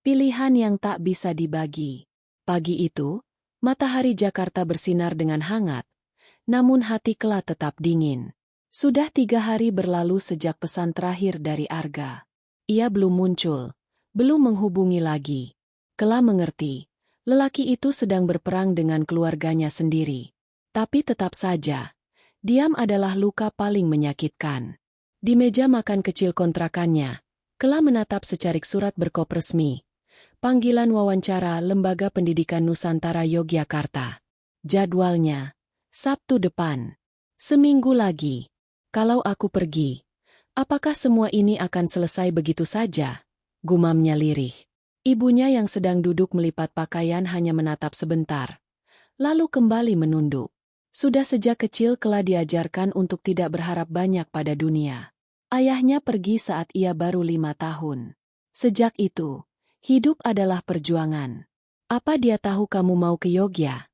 Pilihan yang tak bisa dibagi. Pagi itu, matahari Jakarta bersinar dengan hangat, namun hati Kela tetap dingin. Sudah 3 hari berlalu sejak pesan terakhir dari Arga. Ia belum muncul, belum menghubungi lagi. Kela mengerti, lelaki itu sedang berperang dengan keluarganya sendiri. Tapi tetap saja, diam adalah luka paling menyakitkan. Di meja makan kecil kontrakannya, Kela menatap secarik surat berkop resmi. Panggilan wawancara Lembaga Pendidikan Nusantara Yogyakarta. Jadwalnya, Sabtu depan. Seminggu lagi. Kalau aku pergi, apakah semua ini akan selesai begitu saja? Gumamnya lirih. Ibunya yang sedang duduk melipat pakaian hanya menatap sebentar. Lalu kembali menunduk. Sudah sejak kecil Kela diajarkan untuk tidak berharap banyak pada dunia. Ayahnya pergi saat ia baru 5 tahun. Sejak itu, hidup adalah perjuangan. Apa dia tahu kamu mau ke Yogya?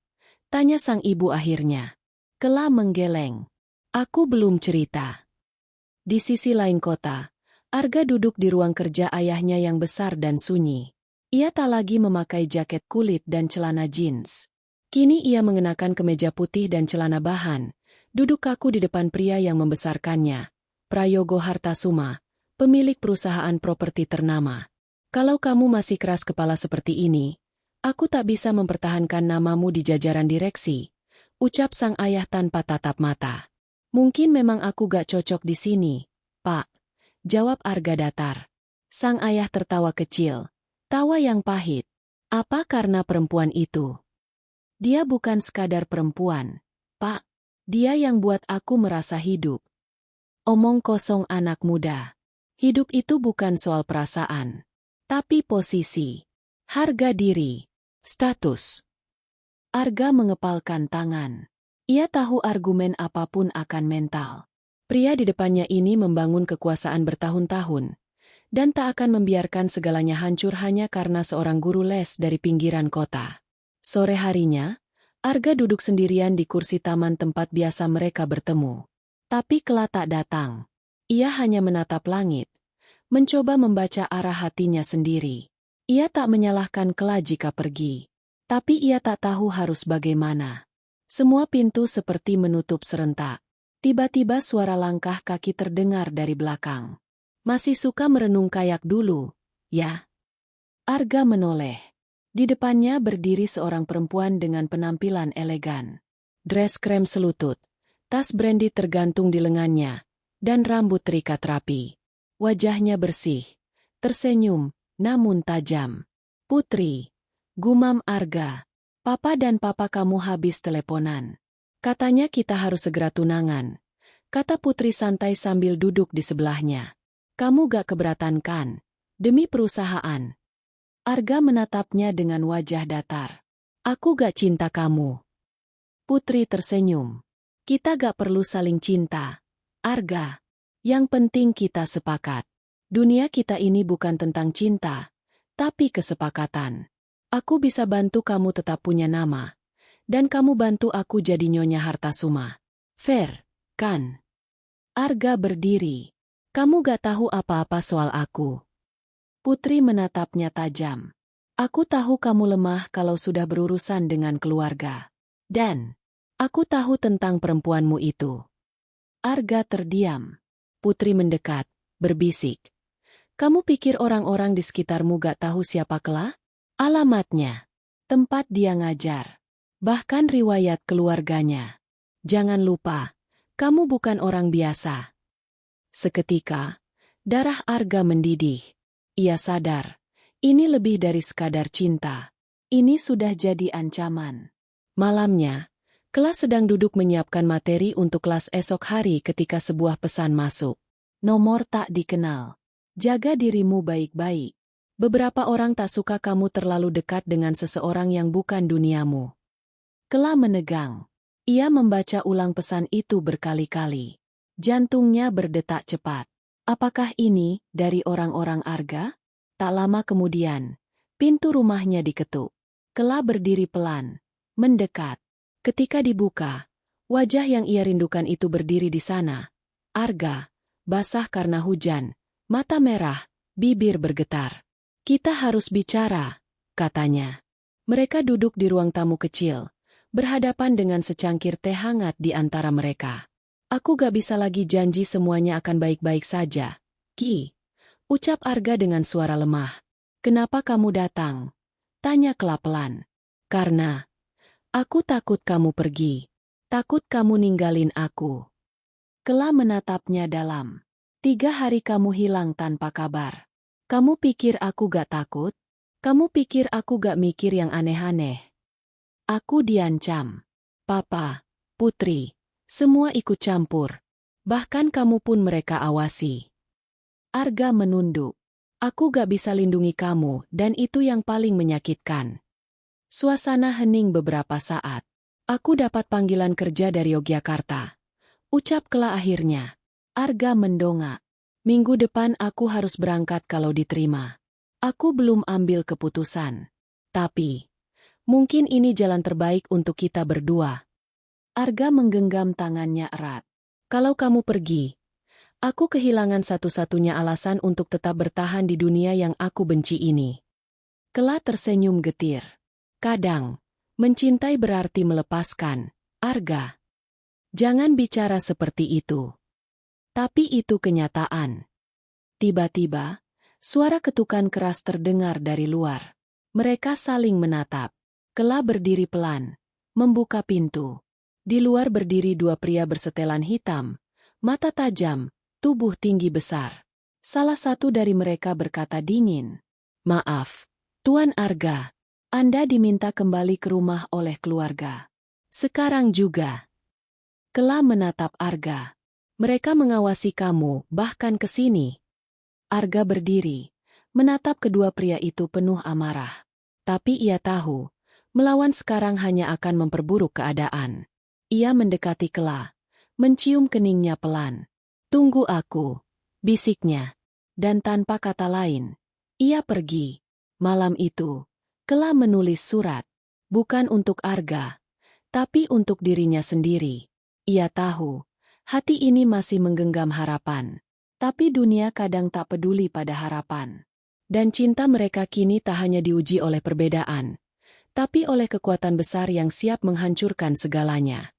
Tanya sang ibu akhirnya. Kela menggeleng. Aku belum cerita. Di sisi lain kota, Arga duduk di ruang kerja ayahnya yang besar dan sunyi. Ia tak lagi memakai jaket kulit dan celana jeans. Kini ia mengenakan kemeja putih dan celana bahan, duduk kaku di depan pria yang membesarkannya, Prayogo Hartasuma, pemilik perusahaan properti ternama. Kalau kamu masih keras kepala seperti ini, aku tak bisa mempertahankan namamu di jajaran direksi, ucap sang ayah tanpa tatap mata. Mungkin memang aku gak cocok di sini, Pak, jawab Arga datar. Sang ayah tertawa kecil, tawa yang pahit. Apa karena perempuan itu? Dia bukan sekadar perempuan, Pak. Dia yang buat aku merasa hidup. Omong kosong anak muda. Hidup itu bukan soal perasaan, tapi posisi, harga diri, status. Arga mengepalkan tangan. Ia tahu argumen apapun akan mental. Pria di depannya ini membangun kekuasaan bertahun-tahun, dan tak akan membiarkan segalanya hancur hanya karena seorang guru les dari pinggiran kota. Sore harinya, Arga duduk sendirian di kursi taman tempat biasa mereka bertemu. Tapi Kela tak datang. Ia hanya menatap langit, mencoba membaca arah hatinya sendiri. Ia tak menyalahkan Kela jika pergi. Tapi ia tak tahu harus bagaimana. Semua pintu seperti menutup serentak. Tiba-tiba suara langkah kaki terdengar dari belakang. Masih suka merenung kayak dulu, ya? Arga menoleh. Di depannya berdiri seorang perempuan dengan penampilan elegan. Dress krem selutut. Tas brandy tergantung di lengannya, dan rambut terikat rapi. Wajahnya bersih, tersenyum, namun tajam. Putri, gumam Arga. Papa dan papa kamu habis teleponan. Katanya kita harus segera tunangan, kata Putri santai sambil duduk di sebelahnya. Kamu gak keberatan kan? Demi perusahaan. Arga menatapnya dengan wajah datar. Aku gak cinta kamu. Putri tersenyum. Kita gak perlu saling cinta, Arga. Yang penting kita sepakat. Dunia kita ini bukan tentang cinta, tapi kesepakatan. Aku bisa bantu kamu tetap punya nama, dan kamu bantu aku jadi Nyonya Hartasuma. Fair, kan? Arga berdiri. Kamu gak tahu apa-apa soal aku. Putri menatapnya tajam. Aku tahu kamu lemah kalau sudah berurusan dengan keluarga. Dan aku tahu tentang perempuanmu itu. Arga terdiam. Putri mendekat, berbisik. Kamu pikir orang-orang di sekitarmu gak tahu siapa Kela? Alamatnya, tempat dia ngajar, bahkan riwayat keluarganya. Jangan lupa, kamu bukan orang biasa. Seketika, darah Arga mendidih. Ia sadar, ini lebih dari sekadar cinta. Ini sudah jadi ancaman. Malamnya, kelas sedang duduk menyiapkan materi untuk kelas esok hari ketika sebuah pesan masuk. Nomor tak dikenal. Jaga dirimu baik-baik. Beberapa orang tak suka kamu terlalu dekat dengan seseorang yang bukan duniamu. Kela menegang. Ia membaca ulang pesan itu berkali-kali. Jantungnya berdetak cepat. Apakah ini dari orang-orang Arga? Tak lama kemudian, pintu rumahnya diketuk. Kela berdiri pelan, mendekat. Ketika dibuka, wajah yang ia rindukan itu berdiri di sana. Arga, basah karena hujan, mata merah, bibir bergetar. Kita harus bicara, katanya. Mereka duduk di ruang tamu kecil, berhadapan dengan secangkir teh hangat di antara mereka. Aku gak bisa lagi janji semuanya akan baik-baik saja, Ki. Ucap Arga dengan suara lemah. Kenapa kamu datang? Tanya Kela pelan. Karena aku takut kamu pergi. Takut kamu ninggalin aku. Kela menatapnya dalam. 3 hari kamu hilang tanpa kabar. Kamu pikir aku gak takut? Kamu pikir aku gak mikir yang aneh-aneh? Aku diancam. Papa, Putri, semua ikut campur. Bahkan kamu pun mereka awasi. Arga menunduk. Aku gak bisa lindungi kamu dan itu yang paling menyakitkan. Suasana hening beberapa saat. Aku dapat panggilan kerja dari Yogyakarta. Ucap Kela akhirnya. Arga mendongak. Minggu depan aku harus berangkat kalau diterima. Aku belum ambil keputusan. Tapi, mungkin ini jalan terbaik untuk kita berdua. Arga menggenggam tangannya erat. Kalau kamu pergi, aku kehilangan satu-satunya alasan untuk tetap bertahan di dunia yang aku benci ini. Kela tersenyum getir. Kadang, mencintai berarti melepaskan, Arga. Jangan bicara seperti itu. Tapi itu kenyataan. Tiba-tiba, suara ketukan keras terdengar dari luar. Mereka saling menatap. Kela berdiri pelan, membuka pintu. Di luar berdiri 2 pria bersetelan hitam, mata tajam, tubuh tinggi besar. Salah satu dari mereka berkata dingin. Maaf, Tuan Arga. Anda diminta kembali ke rumah oleh keluarga. Sekarang juga. Kela menatap Arga. Mereka mengawasi kamu, bahkan ke sini. Arga berdiri, menatap kedua pria itu penuh amarah. Tapi ia tahu, melawan sekarang hanya akan memperburuk keadaan. Ia mendekati Kela, mencium keningnya pelan. Tunggu aku, bisiknya. Dan tanpa kata lain, ia pergi. Malam itu, Kela menulis surat, bukan untuk Arga, tapi untuk dirinya sendiri. Ia tahu, hati ini masih menggenggam harapan. Tapi dunia kadang tak peduli pada harapan. Dan cinta mereka kini tak hanya diuji oleh perbedaan, tapi oleh kekuatan besar yang siap menghancurkan segalanya.